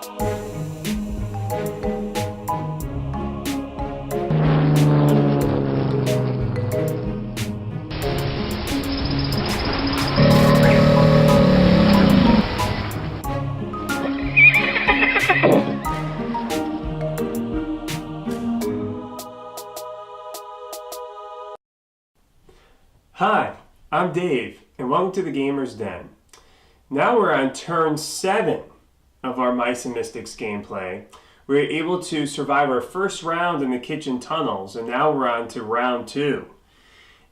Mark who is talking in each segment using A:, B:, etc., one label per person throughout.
A: Hi, I'm Dave, and welcome to the Gamer's Den. Now we're on turn 7 of our Mice and Mystics gameplay. We were able to survive our first round in the kitchen tunnels, and now we're on to round 2.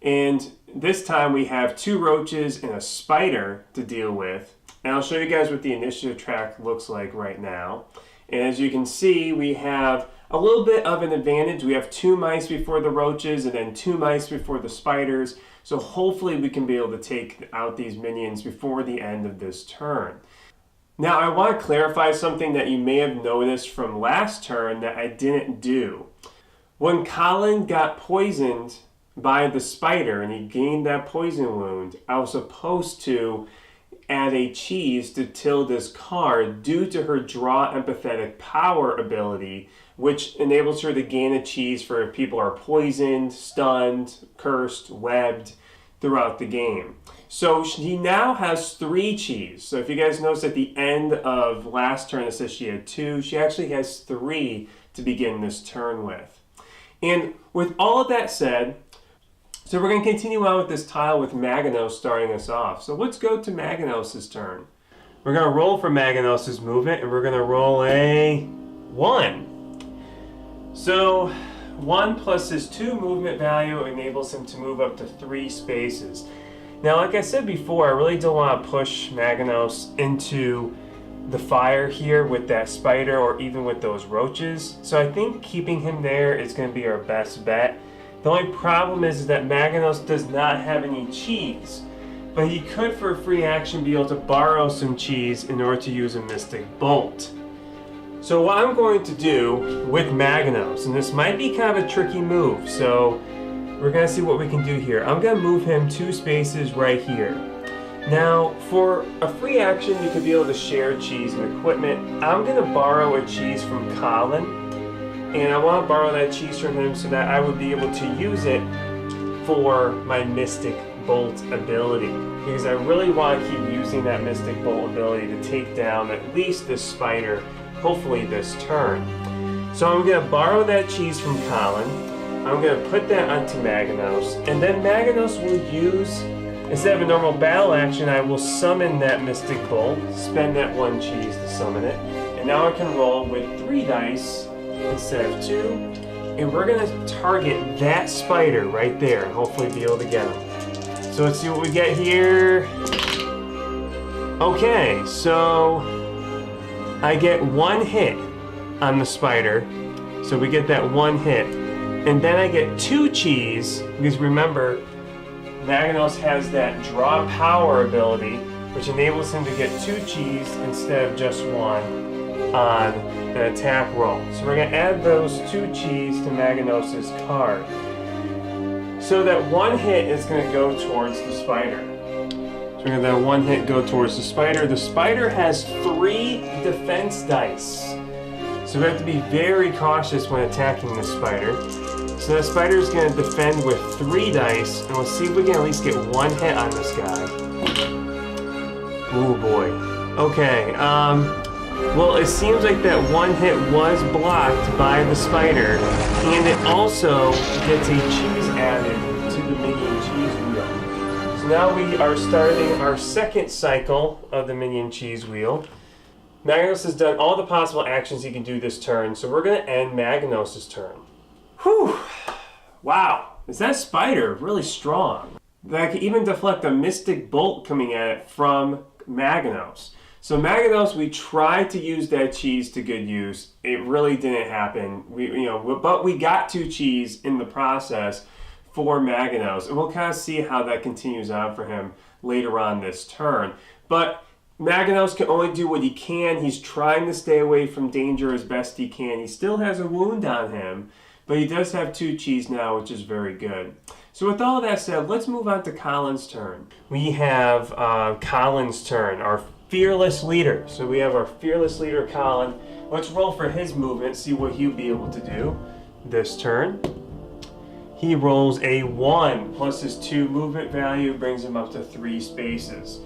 A: And this time we have 2 roaches and a spider to deal with. And I'll show you guys what the initiative track looks like right now. And as you can see, we have a little bit of an advantage. We have 2 mice before the roaches and then 2 mice before the spiders. So hopefully we can be able to take out these minions before the end of this turn. Now I want to clarify something that you may have noticed from last turn that I didn't do. When Colin got poisoned by the spider and he gained that poison wound, I was supposed to add a cheese to Tilda's card due to her draw empathetic power ability, which enables her to gain a cheese for if people are poisoned, stunned, cursed, webbed throughout the game. So she now has 3 cheese. So if you guys notice at the end of last turn it says she had 2, she actually has 3 to begin this turn with. And with all of that said, so we're going to continue on with this tile with Maginos starting us off. So let's go to Magenosis' turn. We're going to roll for Magenosis' movement, and we're going to roll a 1. So 1 plus his 2 movement value enables him to move up to 3 spaces. Now, like I said before, I really don't want to push Maginos into the fire here with that spider or even with those roaches. So I think keeping him there is going to be our best bet. The only problem is that Maginos does not have any cheese, but he could for a free action be able to borrow some cheese in order to use a Mystic Bolt. So what I'm going to do with Maginos, and this might be kind of a tricky move, so we're going to see what we can do here. I'm going to move him 2 spaces right here. Now, for a free action, you could be able to share cheese and equipment. I'm going to borrow a cheese from Colin. And I want to borrow that cheese from him so that I would be able to use it for my Mystic Bolt ability. Because I really want to keep using that Mystic Bolt ability to take down at least this spider, hopefully this turn. So I'm going to borrow that cheese from Colin. I'm going to put that onto Maginos. And then Maginos will use, instead of a normal battle action, I will summon that Mystic Bolt, spend that 1 cheese to summon it. And now I can roll with 3 dice instead of 2, and we're going to target that spider right there and hopefully be able to get him. So let's see what we get here. Okay, so I get 1 hit on the spider, so we get that 1 hit, and then I get 2 cheese, because remember, Maginos has that draw power ability, which enables him to get 2 cheese instead of just 1 on an attack roll. So we're going to add those 2 cheese to Maginos' card. So that 1 hit is going to go towards the spider. So we're going to let 1 hit go towards the spider. The spider has 3 defense dice. So we have to be very cautious when attacking the spider. So that spider is going to defend with 3 dice, and we'll see if we can at least get 1 hit on this guy. Oh boy. Okay, well, it seems like that 1 hit was blocked by the spider, and it also gets a cheese added to the minion cheese wheel. So now we are starting our 2nd cycle of the minion cheese wheel. Maginos has done all the possible actions he can do this turn, so we're going to end Maginos' turn. Whew! Wow, is that spider really strong? That could even deflect a Mystic Bolt coming at it from Maginos. So Maginos, we tried to use that cheese to good use. It really didn't happen. But we got 2 cheese in the process for Maginos, and we'll kind of see how that continues on for him later on this turn. But Maginos can only do what he can. He's trying to stay away from danger as best he can. He still has a wound on him, but he does have 2 cheese now, which is very good. So with all that said, let's move on to Colin's turn. We have Colin's turn, our fearless leader. So we have our fearless leader, Colin. Let's roll for his movement, see what he'll be able to do this turn. He rolls a 1 plus his 2 movement value, brings him up to 3 spaces.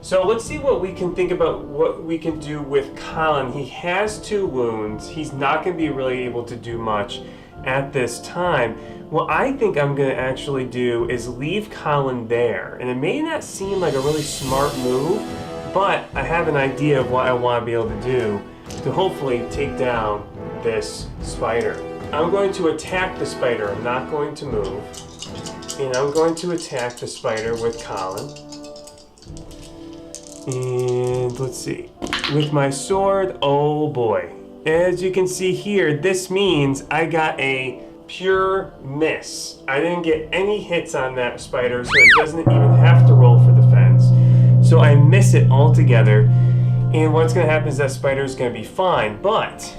A: So let's see what we can think about what we can do with Colin. He has 2 wounds. He's not going to be really able to do much at this time. What I think I'm going to actually do is leave Colin there. And it may not seem like a really smart move, but I have an idea of what I want to be able to do to hopefully take down this spider. I'm going to attack the spider. I'm not going to move. And I'm going to attack the spider with Colin. And let's see. With my sword, oh boy. As you can see here, this means I got a pure miss. I didn't get any hits on that spider, so it doesn't even have to roll for defense. So I miss it altogether. And what's going to happen is that spider is going to be fine. But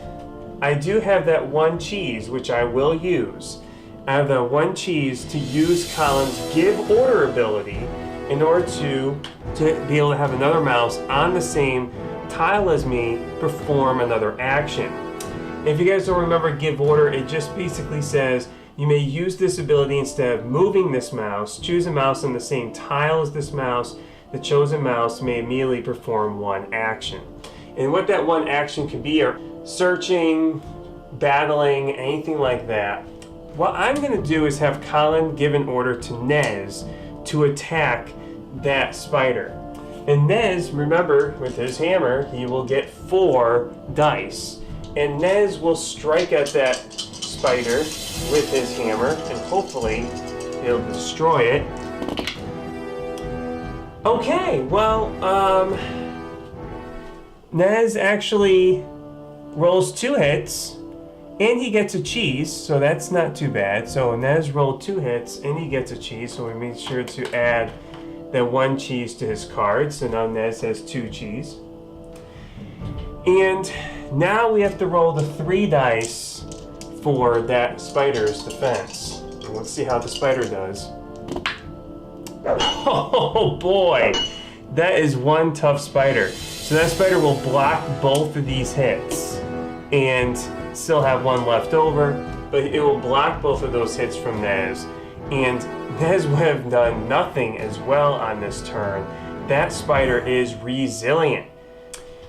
A: I do have that 1 cheese, which I will use. I have that 1 cheese to use Colin's Give Order ability in order to be able to have another mouse on the same tile as me perform another action. If you guys don't remember Give Order, it just basically says you may use this ability instead of moving this mouse. Choose a mouse on the same tile as this mouse. The chosen mouse may immediately perform 1 action. And what that 1 action can be are searching, battling, anything like that. What I'm going to do is have Colin give an order to Nez to attack that spider. And Nez, remember, with his hammer, he will get 4 dice. And Nez will strike at that spider with his hammer and hopefully he'll destroy it. Okay, well, Nez actually rolls 2 hits and he gets a cheese, so that's not too bad. So Nez rolled 2 hits and he gets a cheese, so we made sure to add that 1 cheese to his card. So now Nez has 2 cheese. And now we have to roll the 3 dice for that spider's defense. And let's see how the spider does. Oh boy, that is one tough spider. So that spider will block both of these hits and still have 1 left over, but it will block both of those hits from Nez. And Nez would have done nothing as well on this turn. That spider is resilient.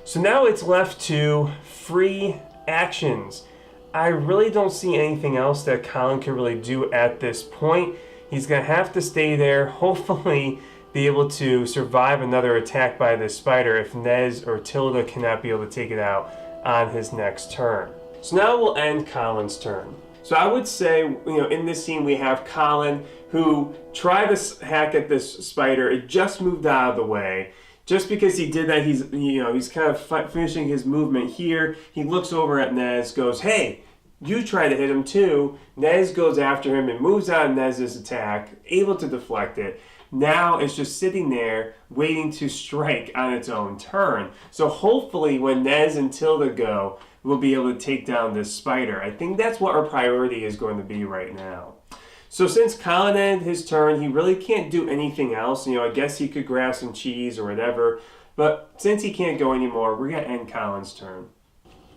A: So now it's left to free actions. I really don't see anything else that Colin can really do at this point. He's going to have to stay there, hopefully be able to survive another attack by this spider if Nez or Tilda cannot be able to take it out on his next turn. So now we'll end Colin's turn. So I would say, in this scene we have Colin who tried to hack at this spider. It just moved out of the way. Just because he did that, he's kind of finishing his movement here. He looks over at Nez, goes, "Hey, you try to hit him too." Nez goes after him and moves out of Nez's attack, able to deflect it. Now it's just sitting there waiting to strike on its own turn. So hopefully when Nez and Tilda go, we'll be able to take down this spider. I think that's what our priority is going to be right now. So since Colin ended his turn, he really can't do anything else. I guess he could grab some cheese or whatever. But since he can't go anymore, we're going to end Colin's turn.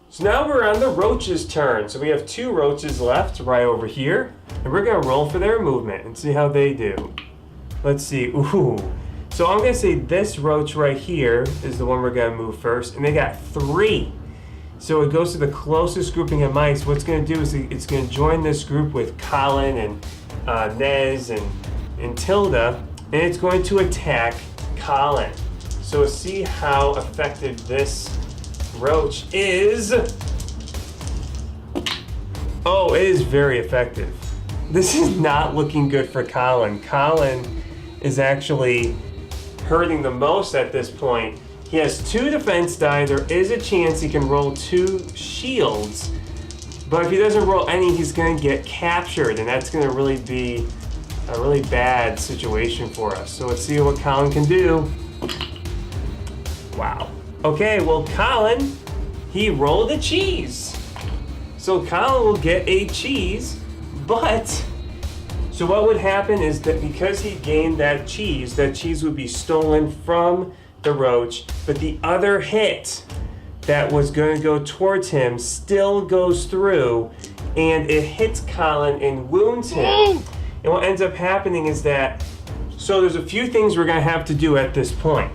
A: So now we're on the Roach's turn. So we have 2 Roaches left right over here. And we're going to roll for their movement and see how they do. Let's see. Ooh. So I'm going to say this Roach right here is the one we're going to move first. And they got 3. So it goes to the closest grouping of mice. What's going to do is it's going to join this group with Colin and Nez and Tilda. And it's going to attack Colin. So we'll see how effective this Roach is. Oh, it is very effective. This is not looking good for Colin. Colin is actually hurting the most at this point. He has 2 defense die. There is a chance he can roll 2 shields. But if he doesn't roll any, he's going to get captured. And that's going to really be a really bad situation for us. So let's see what Colin can do. Wow. Okay, well, Colin, he rolled a cheese. So Colin will get a cheese, but so what would happen is that because he gained that cheese would be stolen from the Roach, but the other hit that was going to go towards him still goes through, and it hits Colin and wounds him. And what ends up happening is that, so there's a few things we're going to have to do at this point.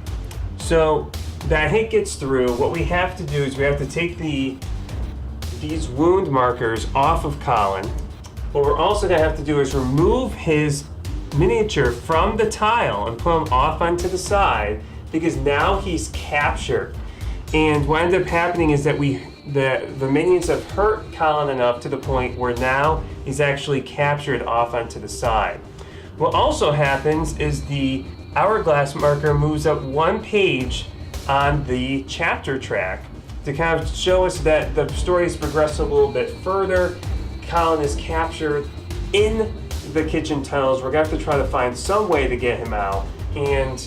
A: So that hit gets through. What we have to do is we have to take these wound markers off of Colin. What we're also going to have to do is remove his miniature from the tile and put him off onto the side, because now he's captured. And what ends up happening is that the minions have hurt Colin enough to the point where now he's actually captured off onto the side. What also happens is the hourglass marker moves up one page on the chapter track to kind of show us that the story has progressed a little bit further. Colin is captured in the kitchen tunnels. We're going to have to try to find some way to get him out. And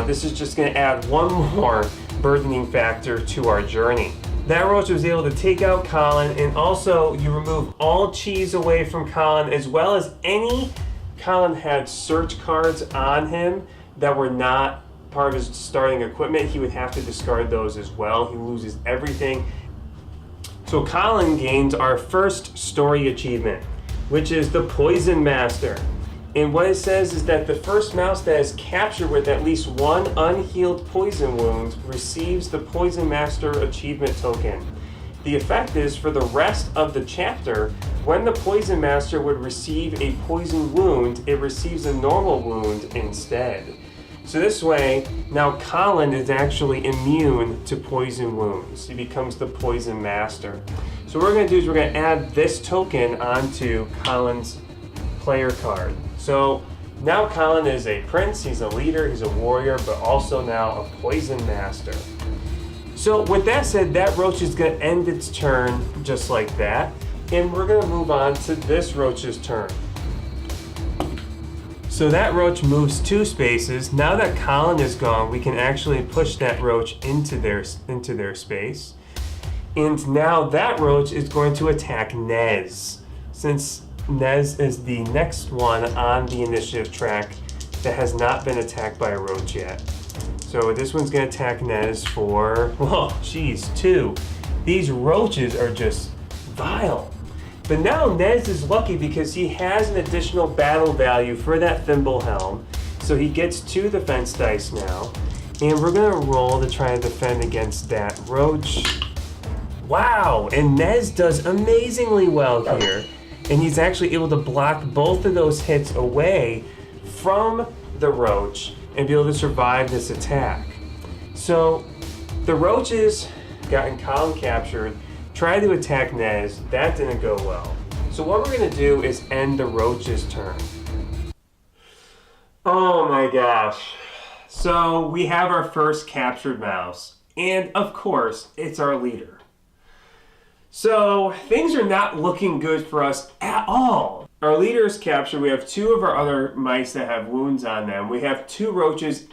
A: this is just going to add one more burdening factor to our journey. That Roach was able to take out Colin, and also you remove all cheese away from Colin, as well as any Colin had search cards on him that were not part of his starting equipment. He would have to discard those as well. He loses everything. So Colin gains our first story achievement, which is the Poison Master. And what it says is that the first mouse that is captured with at least one unhealed poison wound receives the Poison Master achievement token. The effect is, for the rest of the chapter, when the Poison Master would receive a poison wound, it receives a normal wound instead. So this way, now Colin is actually immune to poison wounds. He becomes the Poison Master. So what we're going to do is we're going to add this token onto Colin's player card. So now Colin is a prince, he's a leader, he's a warrior, but also now a Poison Master. So with that said, that Roach is going to end its turn just like that. And we're going to move on to this Roach's turn. So that Roach moves 2 spaces. Now that Colin is gone, we can actually push that Roach into their space. And now that Roach is going to attack Nez, since Nez is the next one on the initiative track that has not been attacked by a Roach yet. So this one's going to attack Nez for, 2. These Roaches are just vile. But now Nez is lucky because he has an additional battle value for that Thimble Helm. So he gets 2 defense dice now. And we're going to roll to try and defend against that Roach. Wow! And Nez does amazingly well here. And he's actually able to block both of those hits away from the Roach and be able to survive this attack. So the Roaches gotten Colin captured, tried to attack Nez. That didn't go well. So what we're going to do is end the Roach's turn. Oh my gosh. So we have our first captured mouse. And of course, it's our leader. So things are not looking good for us at all. Our leader is captured. We have 2 of our other mice that have wounds on them. We have 2 Roaches,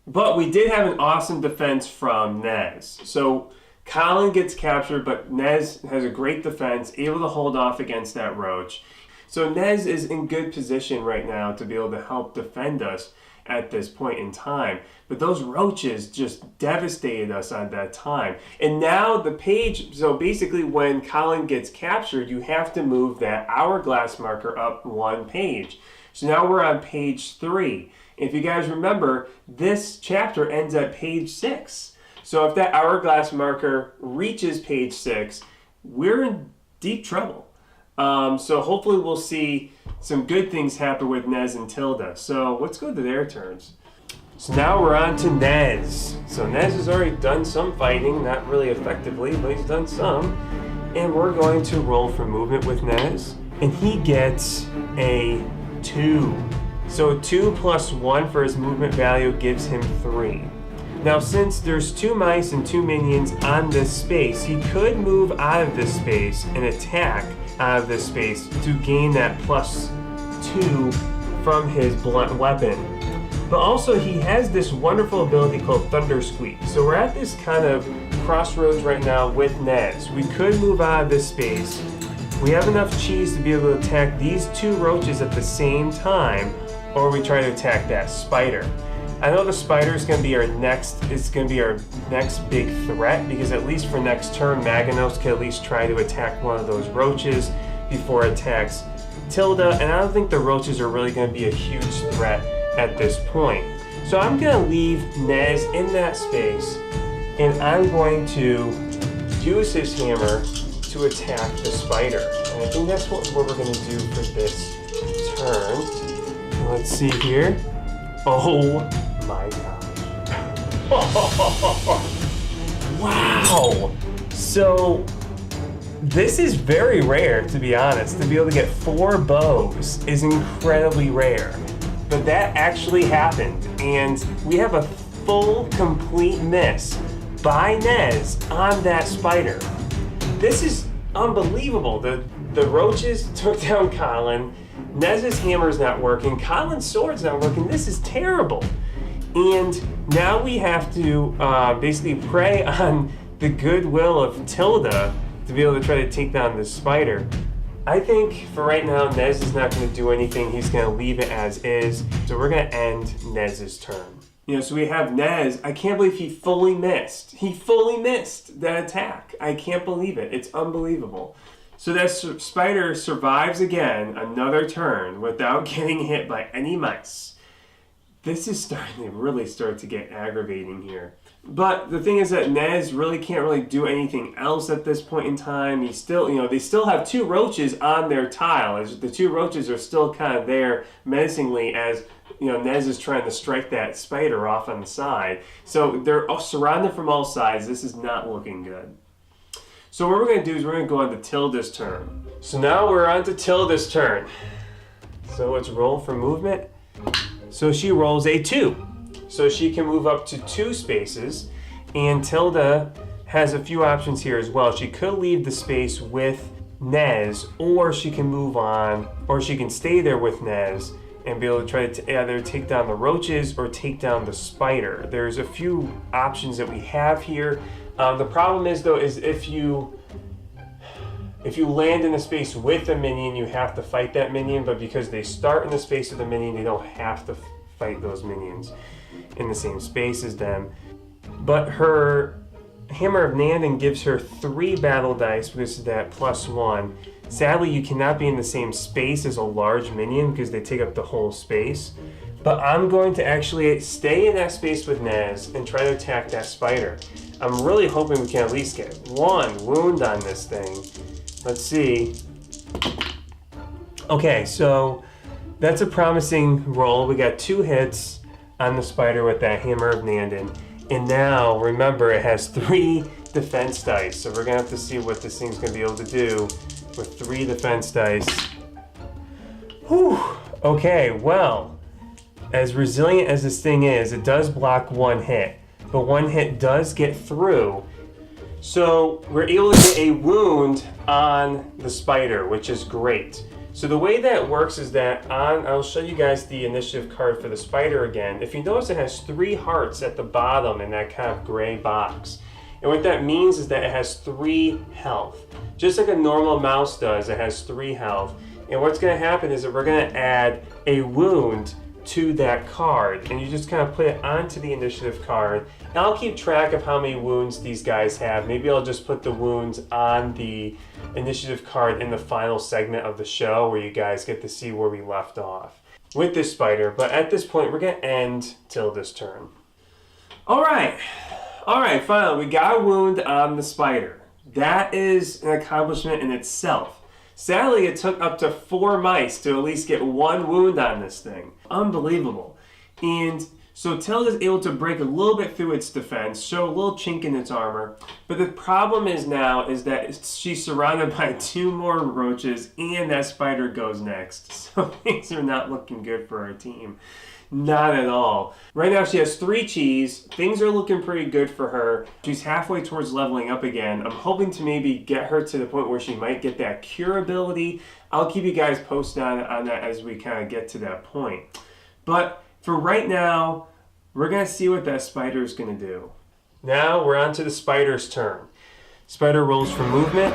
A: but we did have an awesome defense from Nez. So Colin gets captured, but Nez has a great defense, able to hold off against that Roach. So Nez is in good position right now to be able to help defend us at this point in time. But those Roaches just devastated us at that time. And now the page, so basically when Colin gets captured, you have to move that hourglass marker up 1 page. So now we're on page 3. If you guys remember, this chapter ends at page 6. So if that hourglass marker reaches page 6, we're in deep trouble. So hopefully we'll see some good things happen with Nez and Tilda. So let's go to their turns. So now we're on to Nez. So Nez has already done some fighting, not really effectively, but he's done some. And we're going to roll for movement with Nez. And he gets a 2. So 2 plus 1 for his movement value gives him 3. Now since there's 2 mice and 2 minions on this space, he could move out of this space and attack out of this space to gain that plus 2 from his blunt weapon. But also he has this wonderful ability called Thunder Squeak. So we're at this kind of crossroads right now with Nez. We could move out of this space. We have enough cheese to be able to attack these 2 Roaches at the same time, or we try to attack that spider. I know the spider is going to be our next big threat, because at least for next turn, Maginos can at least try to attack one of those roaches before it attacks Tilda, and I don't think the roaches are really going to be a huge threat at this point. So I'm going to leave Nez in that space, and I'm going to use his hammer to attack the spider. And I think that's what we're going to do for this turn. Let's see here. Oh my gosh. Wow. So this is very rare, to be honest. To be able to get 4 bows is incredibly rare. But that actually happened, and we have a full, complete miss by Nez on that spider. This is unbelievable. The roaches took down Colin. Nez's hammer's not working. Colin's sword's not working. This is terrible. And now we have to basically prey on the goodwill of Tilda to be able to try to take down this spider. I think for right now, Nez is not going to do anything. He's going to leave it as is. So we're going to end Nez's turn. So we have Nez. I can't believe he fully missed. He fully missed that attack. I can't believe it. It's unbelievable. So that spider survives again another turn without getting hit by any mice. This is starting to really start to get aggravating here. But the thing is that Nez really can't really do anything else at this point in time. He still, they still have 2 roaches on their tile. As the 2 roaches are still kind of there menacingly as, Nez is trying to strike that spider off on the side. So they're all surrounded from all sides. This is not looking good. So what we're going to do is we're going to go on to Tilda's turn. So now we're on to Tilda's turn. So let's roll for movement. So she rolls a 2. So she can move up to 2 spaces, and Tilda has a few options here as well. She could leave the space with Nez, or she can move on, or she can stay there with Nez and be able to try to either take down the roaches or take down the spider. There's a few options that we have here. The problem is, though, is if you land in a space with a minion, you have to fight that minion, but because they start in the space of the minion, they don't have to fight those minions in the same space as them. But her Hammer of Nandon gives her 3 battle dice because of that +1. Sadly, you cannot be in the same space as a large minion because they take up the whole space. But I'm going to actually stay in that space with Nez and try to attack that spider. I'm really hoping we can at least get 1 wound on this thing. Let's see. Okay, so that's a promising roll. We got 2 hits on the spider with that Hammer of Nandon. And now, remember, it has 3 defense dice. So we're going to have to see what this thing's going to be able to do with 3 defense dice. Whew. Okay, well, as resilient as this thing is, it does block 1 hit. But 1 hit does get through. So we're able to get a wound on the spider, which is great. So the way that works is that I'll show you guys the initiative card for the spider again. If you notice, it has 3 hearts at the bottom in that kind of gray box. And what that means is that it has 3 health. Just like a normal mouse does, it has 3 health. And what's going to happen is that we're going to add a wound to that card, and you just kind of put it onto the initiative card. And I'll keep track of how many wounds these guys have. Maybe I'll just put the wounds on the initiative card in the final segment of the show where you guys get to see where we left off with this spider. But at this point, we're going to end Tilda's turn. All right, finally, we got a wound on the spider. That is an accomplishment in itself. Sadly, it took up to 4 mice to at least get 1 wound on this thing. Unbelievable. And so Tilda's able to break a little bit through its defense, show a little chink in its armor. But the problem is now is that she's surrounded by 2 more roaches, and that spider goes next. So things are not looking good for our team. Not at all. Right now she has 3 cheese. Things are looking pretty good for her. She's halfway towards leveling up again. I'm hoping to maybe get her to the point where she might get that cure ability. I'll keep you guys posted on that as we kind of get to that point. But for right now, we're going to see what that spider is going to do. Now we're on to the spider's turn. Spider rolls for movement.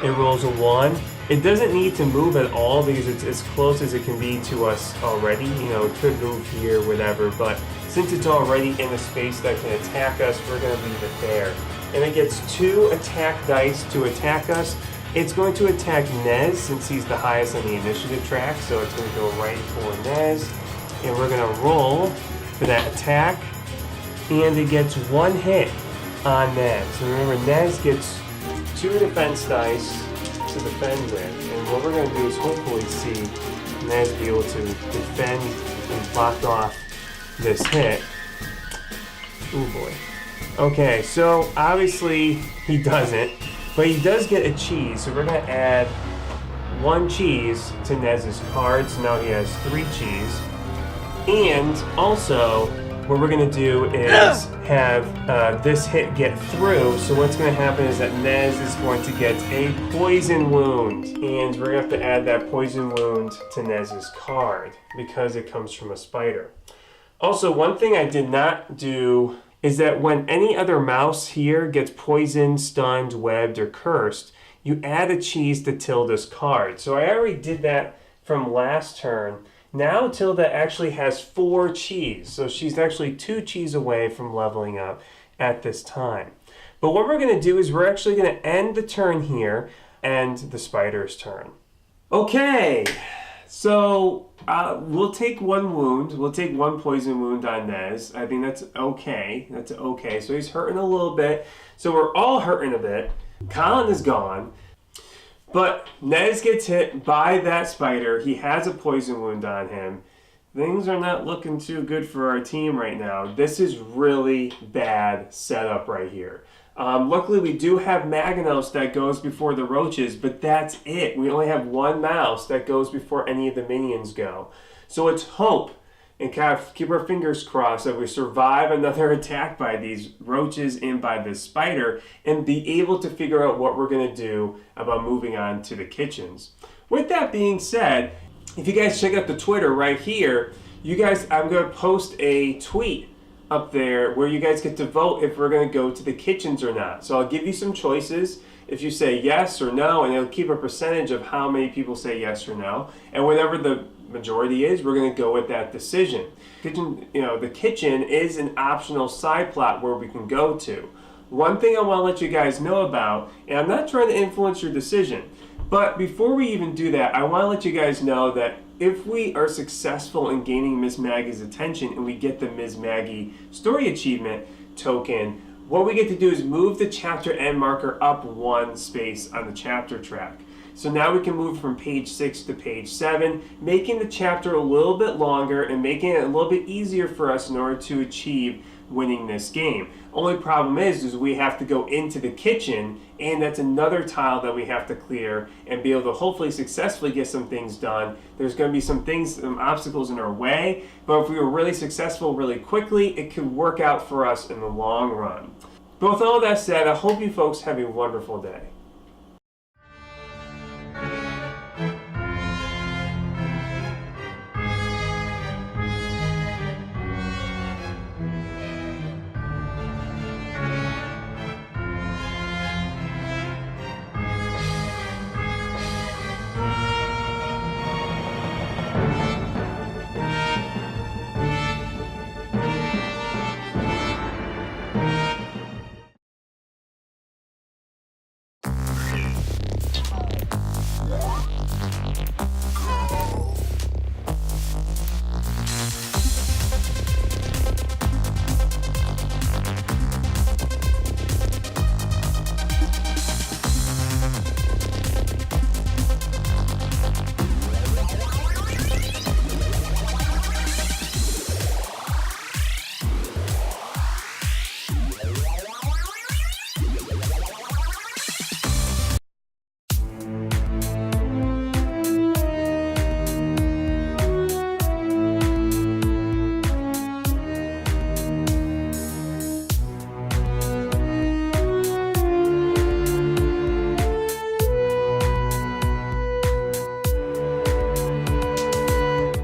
A: It rolls a 1. It doesn't need to move at all because it's as close as it can be to us already. You know, it could move here, whatever, but since it's already in a space that can attack us, we're going to leave it there. And it gets 2 attack dice to attack us. It's going to attack Nez since he's the highest on the initiative track, so it's going to go right for Nez. And we're going to roll for that attack, and it gets 1 hit on Nez. So remember, Nez gets 2 defense dice to defend with, and what we're going to do is hopefully see Nez be able to defend and block off this hit. Oh boy. Okay, so obviously he doesn't, but he does get a cheese, so we're going to add 1 cheese to Nez's card, so now he has 3 cheese. And also, what we're going to do is have this hit get through. So what's going to happen is that Nez is going to get a poison wound. And we're going to have to add that poison wound to Nez's card because it comes from a spider. Also, one thing I did not do is that when any other mouse here gets poisoned, stunned, webbed, or cursed, you add a cheese to Tilda's card. So I already did that from last turn. Now Tilda actually has 4 cheese, so she's actually 2 cheese away from leveling up at this time. But what we're going to do is we're actually going to end the turn here and the spider's turn. Okay, so we'll take 1 wound. We'll take 1 poison wound on Nez. I think that's okay. That's okay. So he's hurting a little bit. So we're all hurting a bit. Colin is gone. But Nez gets hit by that spider. He has a poison wound on him. Things are not looking too good for our team right now. This is really bad setup right here. Luckily, we do have Maginos that goes before the roaches, but that's it. We only have 1 mouse that goes before any of the minions go. So it's hope and kind of keep our fingers crossed that we survive another attack by these roaches and by this spider and be able to figure out what we're going to do about moving on to the kitchens. With that being said, if you guys check out the Twitter right here, you guys, I'm going to post a tweet up there where you guys get to vote if we're going to go to the kitchens or not. So I'll give you some choices. If you say yes or no, and it'll keep a percentage of how many people say yes or no. And whatever the majority is, we're going to go with that decision. The kitchen is an optional side plot where we can go to. One thing I want to let you guys know about, and I'm not trying to influence your decision, but before we even do that, I want to let you guys know that if we are successful in gaining Miss Maggie's attention and we get the Miss Maggie story achievement token, what we get to do is move the chapter end marker up 1 space on the chapter track. So now we can move from page 6 to page 7, making the chapter a little bit longer and making it a little bit easier for us in order to achieve winning this game. Only problem is we have to go into the kitchen, and that's another tile that we have to clear and be able to hopefully successfully get some things done. There's going to be some things, some obstacles in our way, but if we were really successful really quickly, it could work out for us in the long run. But with all that said, I hope you folks have a wonderful day.